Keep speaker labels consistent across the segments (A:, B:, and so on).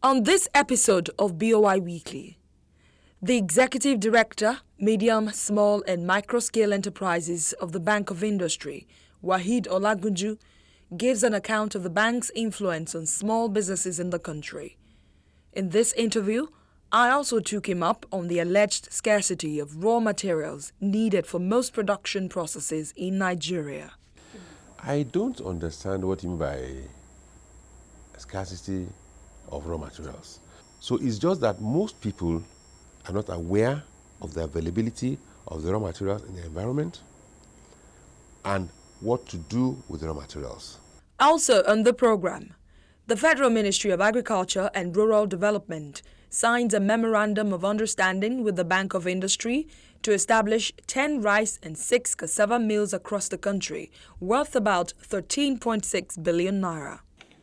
A: On this episode of BOI Weekly, the Executive Director, Medium, Small and Micro-Scale Enterprises of the Bank of Industry, Waheed Olagunju, gives an account of the bank's influence on small businesses in the country. In this interview, I also took him up on the alleged scarcity of raw materials needed for most production processes in Nigeria.
B: I don't understand what you mean by scarcity of raw materials. So it's just that most people are not aware of the availability of the raw materials in the environment and what to do with the raw materials.
A: Also on the program, the Federal Ministry of Agriculture and Rural Development signs a memorandum of understanding with the Bank of Industry to establish 10 rice and 6 cassava mills across the country, worth about 13.6 billion naira.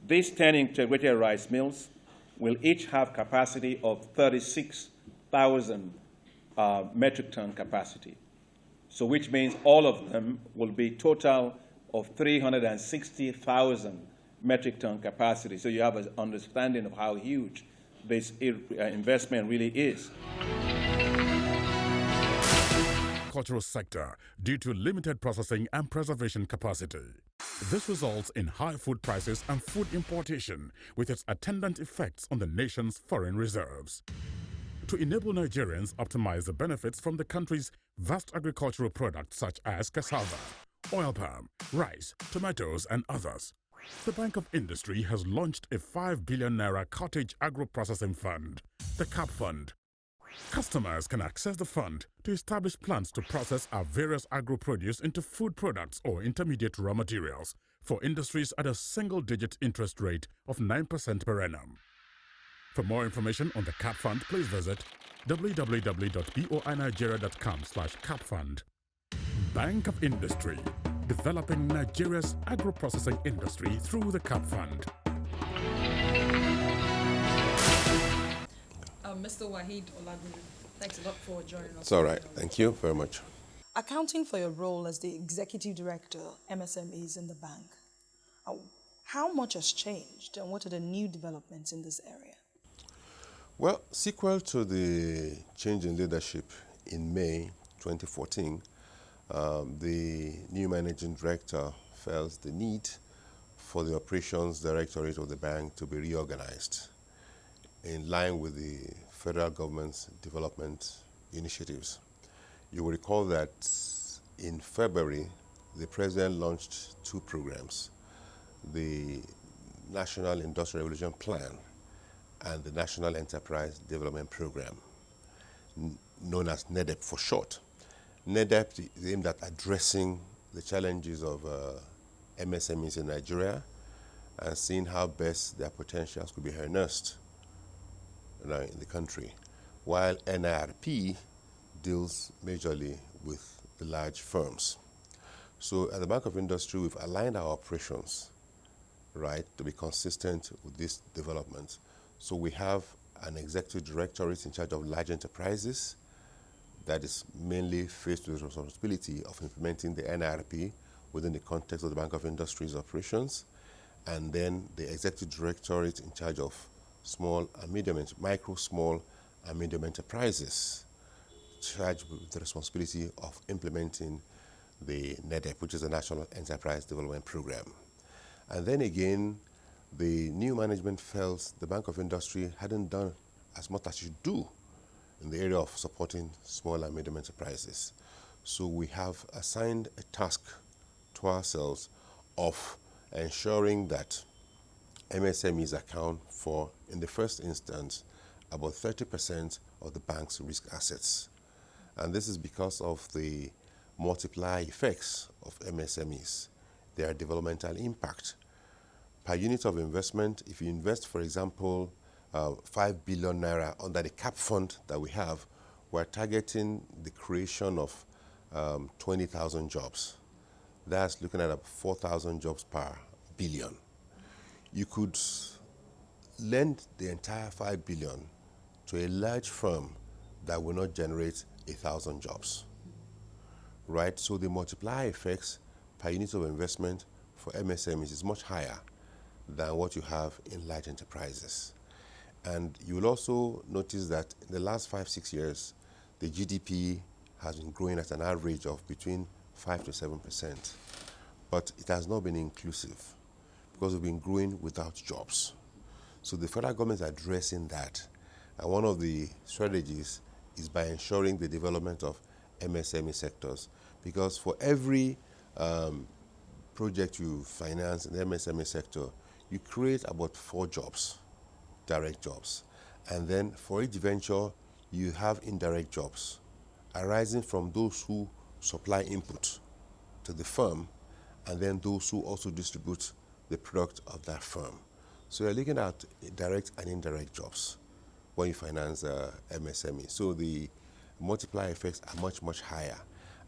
C: These 10 integrated rice mills will each have capacity of 36,000 metric ton capacity. So which means all of them will be total of 360,000 metric ton capacity. So you have an understanding of how huge this investment really is.
D: Agricultural sector due to limited processing and preservation capacity. This results in high food prices and food importation with its attendant effects on the nation's foreign reserves. To enable Nigerians optimize the benefits from the country's vast agricultural products such as cassava, oil palm, rice, tomatoes and others, the Bank of Industry has launched a 5 billion naira cottage agro-processing fund, the CAP Fund. Customers can access the fund to establish plants to process our various agro-produce into food products or intermediate raw materials for industries at a single-digit interest rate of 9% per annum. For more information on the CAP Fund, please visit www.boinigeria.com/capfund. Bank of Industry, developing Nigeria's agro-processing industry through the CAP Fund.
A: Mr. Waheed Olagunju, thanks a lot for joining us.
B: It's all right. Thank you very much.
A: Accounting for your role as the Executive Director, MSMEs in the bank, how much has changed and what are the new developments in this area?
B: Well, sequel to the change in leadership in May 2014, the new managing director felt the need for the operations directorate of the bank to be reorganized in line with the federal government's development initiatives. You will recall that in February, the president launched 2 programs, the National Industrial Revolution Plan and the National Enterprise Development Program, known as NEDEP for short. NEDEP is aimed at addressing the challenges of MSMEs in Nigeria and seeing how best their potentials could be harnessed in the country, while NIRP deals majorly with the large firms. So at the Bank of Industry, we've aligned our operations, to be consistent with this development. So we have an executive directorate in charge of large enterprises that is mainly faced with the responsibility of implementing the NIRP within the context of the Bank of Industry's operations, and then the executive directorate in charge of micro, small, and medium enterprises, charged with the responsibility of implementing the NEDEP, which is the National Enterprise Development Program. And then again, the new management felt the Bank of Industry hadn't done as much as it should do in the area of supporting small and medium enterprises. So we have assigned a task to ourselves of ensuring that MSMEs account for, in the first instance, about 30% of the bank's risk assets. And this is because of the multiplier effects of MSMEs, their developmental impact. Per unit of investment, if you invest, for example, 5 billion naira under the CAP fund that we have, we're targeting the creation of 20,000 jobs. That's looking at 4,000 jobs per billion. You could lend the entire 5 billion to a large firm that will not generate 1,000 jobs, So the multiplier effects per unit of investment for MSMEs is much higher than what you have in large enterprises. And you will also notice that in the last 5-6 years, the GDP has been growing at an average of between 5 to 7%. But it has not been inclusive because we've been growing without jobs. So the federal government is addressing that. And one of the strategies is by ensuring the development of MSME sectors. Because for every project you finance in the MSME sector, you create about 4 jobs, direct jobs. And then for each venture, you have indirect jobs arising from those who supply input to the firm and then those who also distribute the product of that firm. So you're looking at direct and indirect jobs when you finance MSME. So the multiplier effects are much, much higher.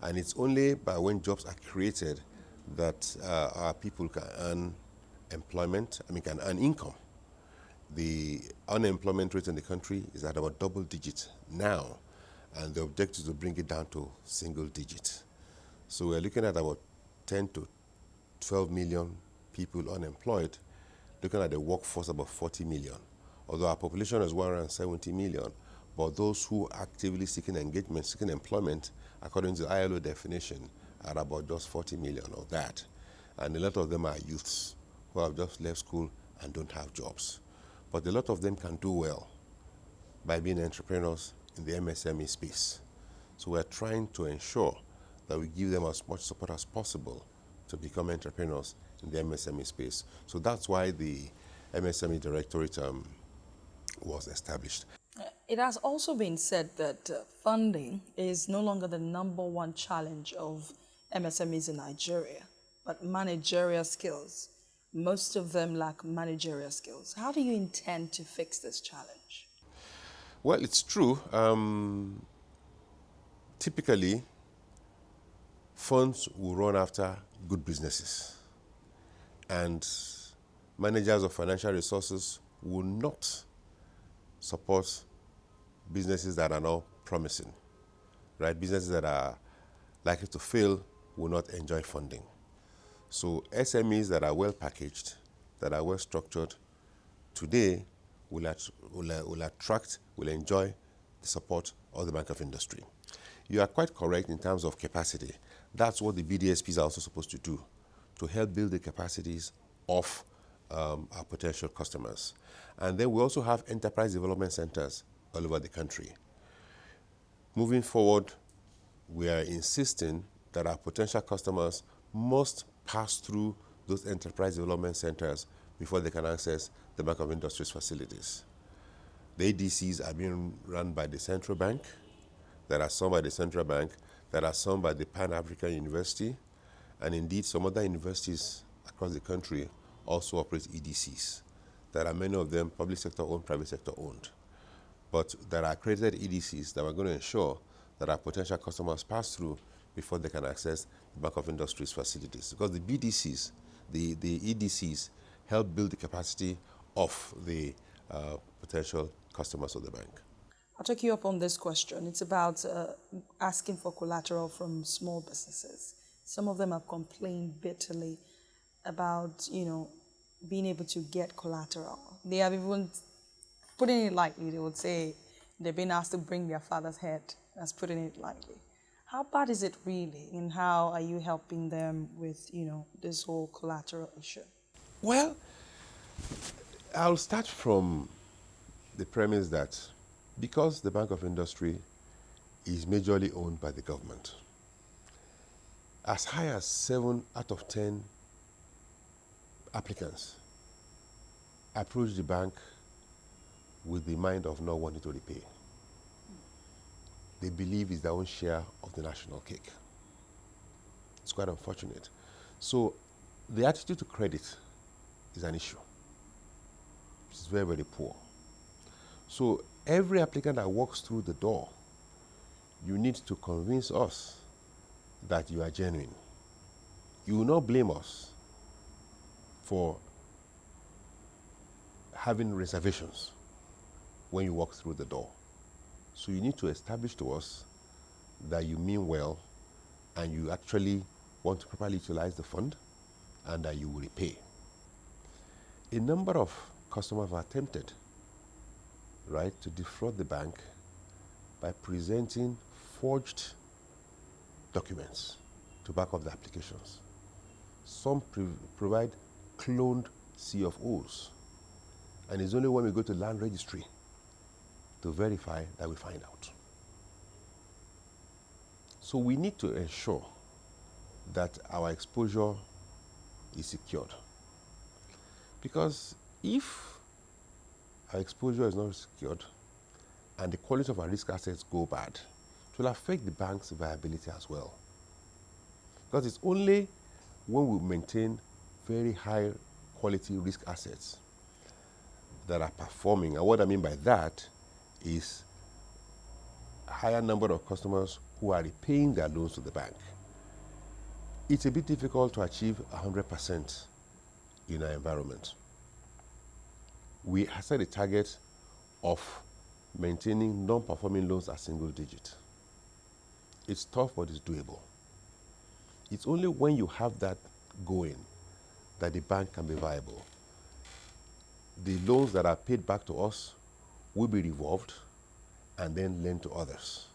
B: And it's only by when jobs are created that our people can earn employment, can earn income. The unemployment rate in the country is at about double digits now, and the objective is to bring it down to single digits. So we're looking at about 10 to 12 million people unemployed, looking at the workforce about 40 million. Although our population is 170 million, but those who are actively seeking engagement, seeking employment, according to the ILO definition, are about just 40 million of that. And a lot of them are youths who have just left school and don't have jobs. But a lot of them can do well by being entrepreneurs in the MSME space. So we're trying to ensure that we give them as much support as possible to become entrepreneurs in the MSME space. So that's why the MSME Directorate was established.
A: It has also been said that funding is no longer the #1 challenge of MSMEs in Nigeria, but managerial skills. Most of them lack managerial skills. How do you intend to fix this challenge?
B: Well, it's true. Typically, funds will run after good businesses, and managers of financial resources will not support businesses that are not promising, right? Businesses that are likely to fail will not enjoy funding. So SMEs that are well packaged, that are well structured, today will attract, will enjoy the support of the Bank of Industry. You are quite correct in terms of capacity. That's what the BDSPs are also supposed to do, to help build the capacities of our potential customers. And then we also have enterprise development centers all over the country. Moving forward, we are insisting that our potential customers must pass through those enterprise development centers before they can access the Bank of Industry's facilities. The ADCs are being run by the Central Bank. There are some by the Central Bank. There are some by the Pan-African University. And indeed, some other universities across the country also operate EDCs. There are many of them public sector owned, private sector owned. But there are accredited EDCs that are going to ensure that our potential customers pass through before they can access the Bank of Industry's facilities. Because the BDCs, the EDCs, help build the capacity of the potential customers of the bank.
A: I'll take you up on this question. It's about asking for collateral from small businesses. Some of them have complained bitterly about, being able to get collateral. They have even, putting it lightly, they would say they've been asked to bring their father's head. That's putting it lightly. How bad is it really, and how are you helping them with, this whole collateral issue?
B: Well, I'll start from the premise that because the Bank of Industry is majorly owned by the government, as high as 7 out of 10 applicants approach the bank with the mind of not wanting to repay. They believe it's their own share of the national cake. It's quite unfortunate. So the attitude to credit is an issue. It's very, very poor. So every applicant that walks through the door, you need to convince us that you are genuine. You will not blame us for having reservations when you walk through the door. So you need to establish to us that you mean well and you actually want to properly utilize the fund and that you will repay. A number of customers have attempted right, to defraud the bank by presenting forged documents to back up the applications. Some provide cloned CFOs, and it's only when we go to land registry to verify that we find out. So we need to ensure that our exposure is secured. Because if our exposure is not secured and the quality of our risk assets go bad, it will affect the bank's viability as well. Because it's only when we maintain very high quality risk assets that are performing, and what I mean by that is a higher number of customers who are repaying their loans to the bank. It's a bit difficult to achieve 100% in our environment. We have set a target of maintaining non-performing loans at single digit. It's tough, but it's doable. It's only when you have that going that the bank can be viable. The loans that are paid back to us will be revolved and then lent to others.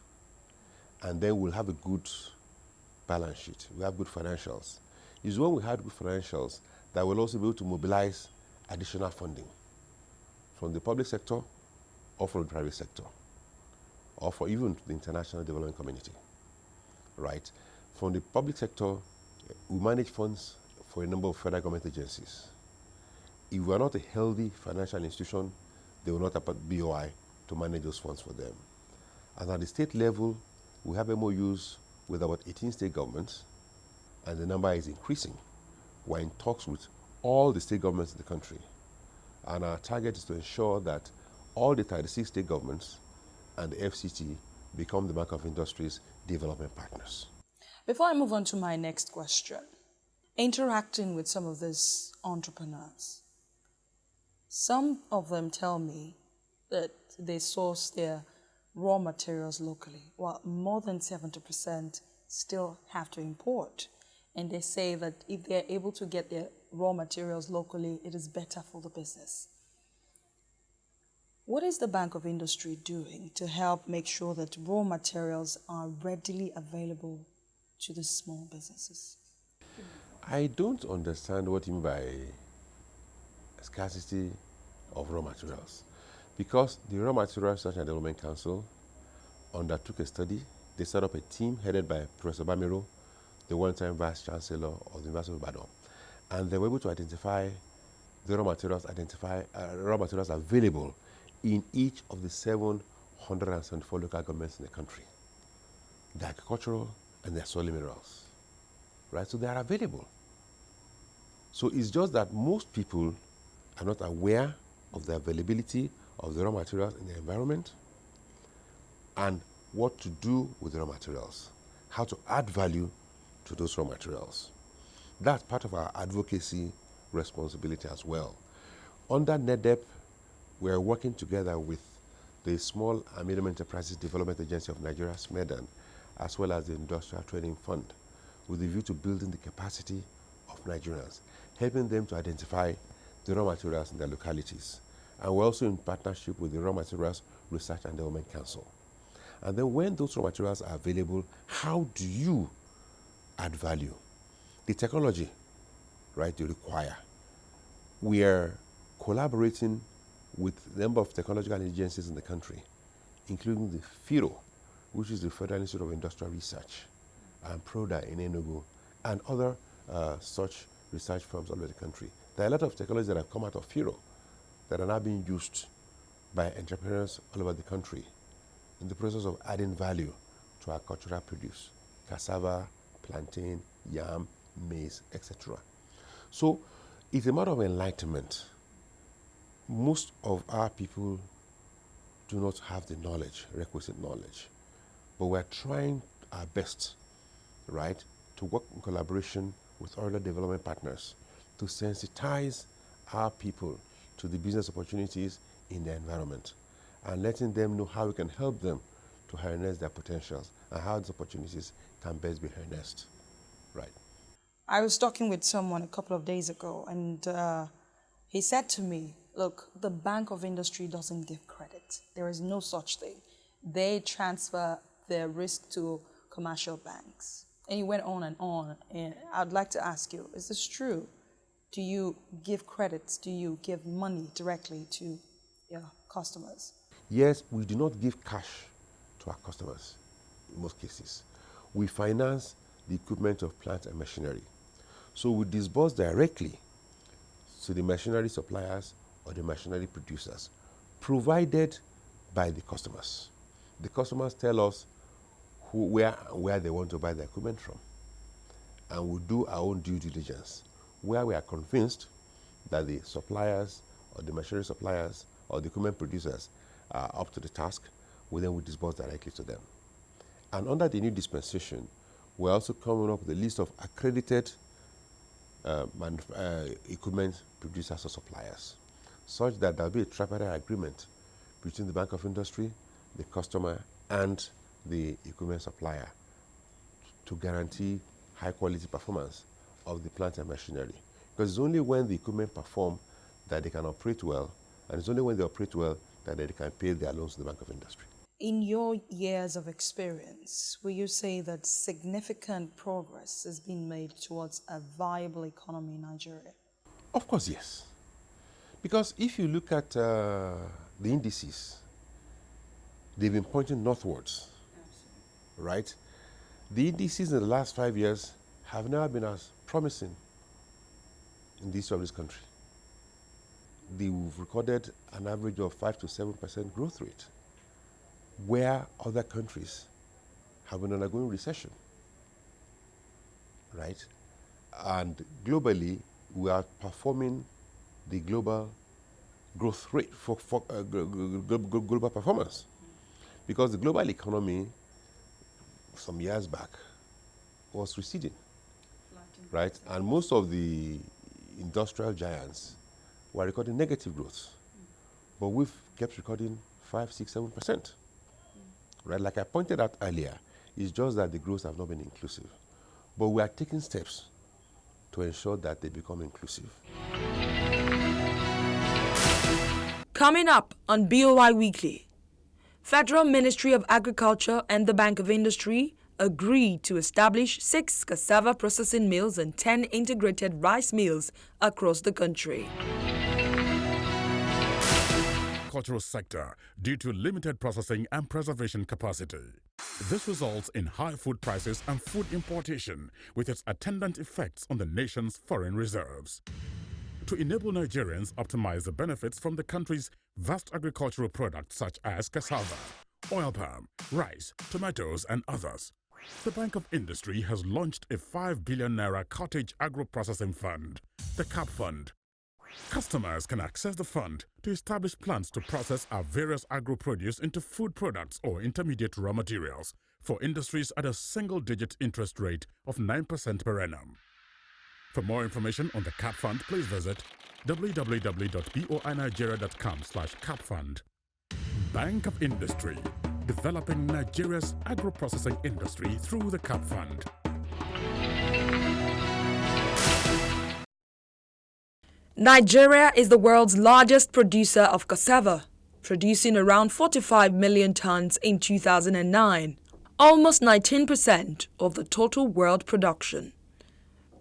B: And then we'll have a good balance sheet. We have good financials. It's when we have good financials that we'll also be able to mobilize additional funding from the public sector or from the private sector or for even the international development community, right? From the public sector, we manage funds for a number of federal government agencies. If we are not a healthy financial institution, they will not have a BOI to manage those funds for them. And at the state level, we have MOUs with about 18 state governments, and the number is increasing. We're in talks with all the state governments in the country. And our target is to ensure that all the 36 state governments and the FCT become the Bank of Industry's development partners.
A: Before I move on to my next question, interacting with some of these entrepreneurs, some of them tell me that they source their raw materials locally, while more than 70% still have to import. And they say that if they're able to get their raw materials locally, it is better for the business. What is the Bank of Industry doing to help make sure that raw materials are readily available to the small businesses?
B: I don't understand what you mean by scarcity of raw materials, because the Raw Materials Research and Development Council undertook a study. They set up a team headed by Professor Bamiro, the one-time Vice Chancellor of the University of Ibadan, and they were able to identify the raw materials available in each of the 774 local governments in the country, the agricultural and the soil minerals, right? So they are available. So it's just that most people are not aware of the availability of the raw materials in the environment and what to do with the raw materials, how to add value to those raw materials. That's part of our advocacy responsibility as well. Under NEDEP, we are working together with the Small and Medium Enterprises Development Agency of Nigeria, SMEDAN, as well as the Industrial Training Fund, with a view to building the capacity of Nigerians, helping them to identify the raw materials in their localities. And we're also in partnership with the Raw Materials Research and Development Council. And then when those raw materials are available, how do you add value? The technology, right, you require. We are collaborating with a number of technological agencies in the country, including the FIRO, which is the Federal Institute of Industrial Research, and PRODA in Enugu, and other such research firms all over the country. There are a lot of technologies that have come out of FIRO that are now being used by entrepreneurs all over the country in the process of adding value to our cultural produce, cassava, plantain, yam, maize, etc. So it's a matter of enlightenment. Most of our people do not have the knowledge, requisite knowledge, but we're trying our best, right, to work in collaboration with other development partners to sensitize our people to the business opportunities in their environment and letting them know how we can help them to harness their potentials and how these opportunities can best be harnessed. Right.
A: I was talking with someone a couple of days ago, and he said to me, look, the Bank of Industry doesn't give credit. credit. There is no such thing. They transfer their risk to commercial banks. And you went on. And I'd like to ask you, is this true? Do you give credits? Do you give money directly to your customers?
B: Yes, we do not give cash to our customers in most cases. We finance the equipment of plant and machinery. So we disburse directly to the machinery suppliers or the machinery producers, provided by the customers. The customers tell us where they want to buy the equipment from. And we do our own due diligence, where we are convinced that the suppliers or the machinery suppliers or the equipment producers are up to the task, then we disburse directly to them. And under the new dispensation, we're also coming up with a list of accredited equipment producers or suppliers, such that there'll be a tripartite agreement between the Bank of Industry, the customer, and the equipment supplier to guarantee high quality performance of the plant and machinery. Because it's only when the equipment perform that they can operate well, and it's only when they operate well that they can pay their loans to the Bank of Industry.
A: In your years of experience, will you say that significant progress has been made towards a viable economy in Nigeria?
B: Of course, yes. Because if you look at the indices, they've been pointing northwards. Absolutely. Right? The indices in the last 5 years have never been as promising in the history of this country. They've recorded an average of 5 to 7% growth rate, where other countries have been undergoing recession, right? And globally, we are performing the global growth rate for global performance. Because the global economy, some years back, was receding, right? And most of the industrial giants were recording negative growth. But we've kept recording 5, 6, 7%. Right, like I pointed out earlier, it's just that the growth have not been inclusive. But we are taking steps to ensure that they become inclusive.
A: Coming up on BOI Weekly, Federal Ministry of Agriculture and the Bank of Industry agreed to establish 6 cassava processing mills and 10 integrated rice mills across the country.
D: Agricultural sector due to limited processing and preservation capacity. This results in high food prices and food importation, with its attendant effects on the nation's foreign reserves. To enable Nigerians optimize the benefits from the country's vast agricultural products such as cassava, oil palm, rice, tomatoes, and others, the Bank of Industry has launched a 5 billion naira cottage agro-processing fund, the CAP Fund. Customers can access the fund to establish plans to process our various agro-produce into food products or intermediate raw materials for industries at a single-digit interest rate of 9% per annum. For more information on the CAP Fund, please visit www.boinigeria.com/capfund. Bank of Industry, developing Nigeria's agro-processing industry through the CAP Fund.
A: Nigeria is the world's largest producer of cassava, producing around 45 million tons in 2009, almost 19% of the total world production.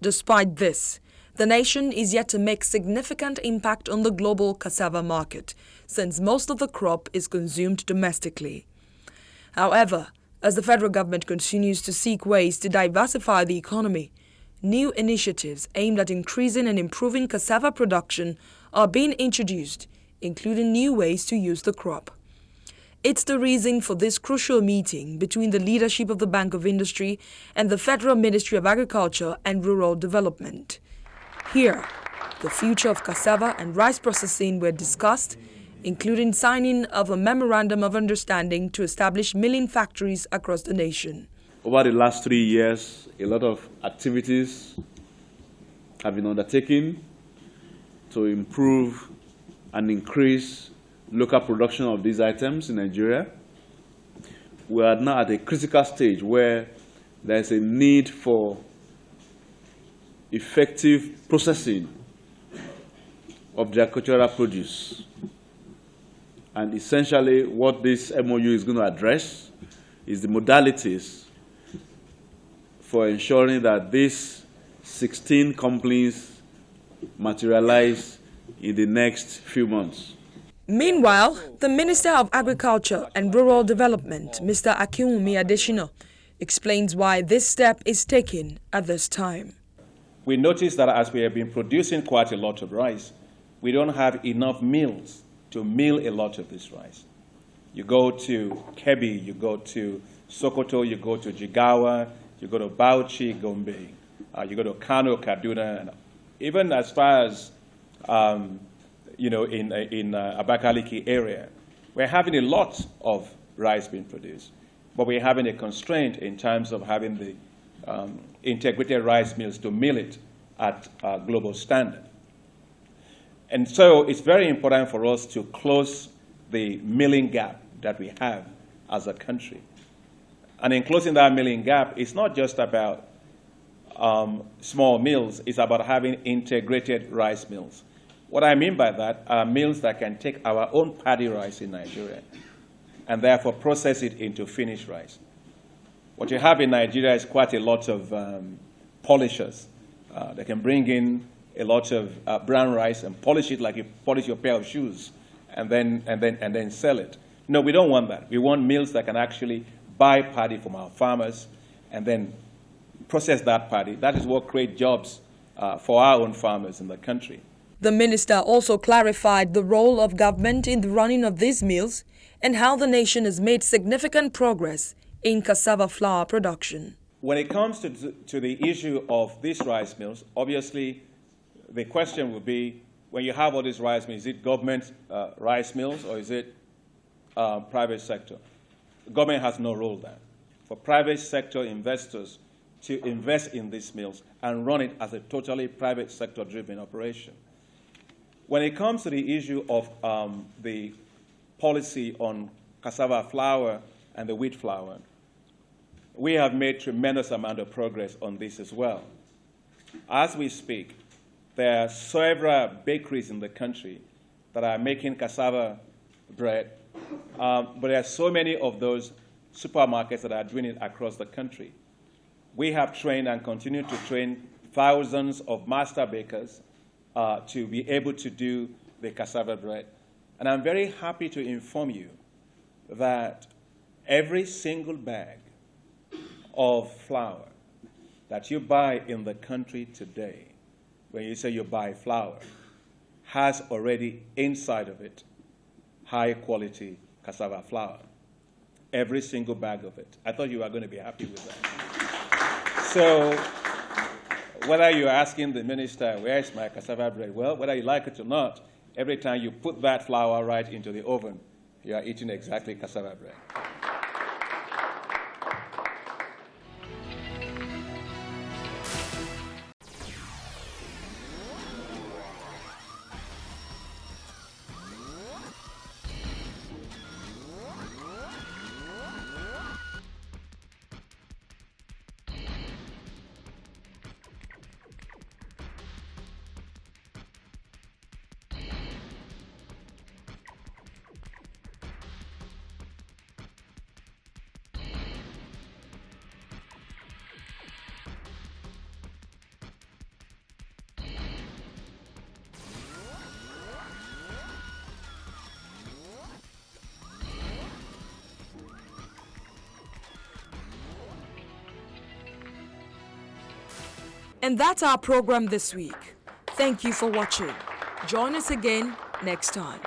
A: Despite this, the nation is yet to make significant impact on the global cassava market, since most of the crop is consumed domestically. However, as the federal government continues to seek ways to diversify the economy, new initiatives aimed at increasing and improving cassava production are being introduced, including new ways to use the crop. It's the reason for this crucial meeting between the leadership of the Bank of Industry and the Federal Ministry of Agriculture and Rural Development. Here, the future of cassava and rice processing were discussed, including signing of a memorandum of understanding to establish milling factories across the nation.
E: Over the last 3 years, a lot of activities have been undertaken to improve and increase local production of these items in Nigeria. We are now at a critical stage where there is a need for effective processing of the agricultural produce. And essentially what this MOU is going to address is the modalities for ensuring that these 16 companies materialize in the next few months.
A: Meanwhile, the Minister of Agriculture and Rural Development, Mr. Akinwumi Adesina, explains why this step is taken at this time.
C: We noticed that as we have been producing quite a lot of rice, we don't have enough mills to mill a lot of this rice. You go to Kebbi, you go to Sokoto, you go to Jigawa, you go to Bauchi, Gombe, you go to Kano, Kaduna, and even as far as in Abakaliki area, we're having a lot of rice being produced, but we're having a constraint in terms of having the integrated rice mills to mill it at global standard. And so it's very important for us to close the milling gap that we have as a country. And in closing that milling gap, it's not just about small mills, it's about having integrated rice mills. What I mean by that are mills that can take our own paddy rice in Nigeria and therefore process it into finished rice. What you have in Nigeria is quite a lot of polishers. They can bring in a lot of brown rice and polish it like you polish your pair of shoes and then sell it. No, we don't want that. We want mills that can actually buy paddy from our farmers and then process that paddy. That is what creates jobs for our own farmers in the country.
A: The minister also clarified the role of government in the running of these mills and how the nation has made significant progress in cassava flour production.
C: When it comes to the issue of these rice mills, obviously the question will be, when you have all these rice mills, is it government rice mills or is it private sector? The government has no role there. For private sector investors to invest in these mills and run it as a totally private sector-driven operation. When it comes to the issue of the policy on cassava flour and the wheat flour, we have made tremendous amount of progress on this as well. As we speak, there are several bakeries in the country that are making cassava bread, but there are so many of those supermarkets that are doing it across the country. We have trained and continue to train thousands of master bakers to be able to do the cassava bread. And I'm very happy to inform you that every single bag of flour that you buy in the country today, when you say you buy flour, has already inside of it high quality cassava flour. Every single bag of it. I thought you were going to be happy with that. So whether you're asking the minister, where is my cassava bread? Well, whether you like it or not, every time you put that flour right into the oven, you are eating exactly cassava bread.
A: And that's our program this week. Thank you for watching. Join us again next time.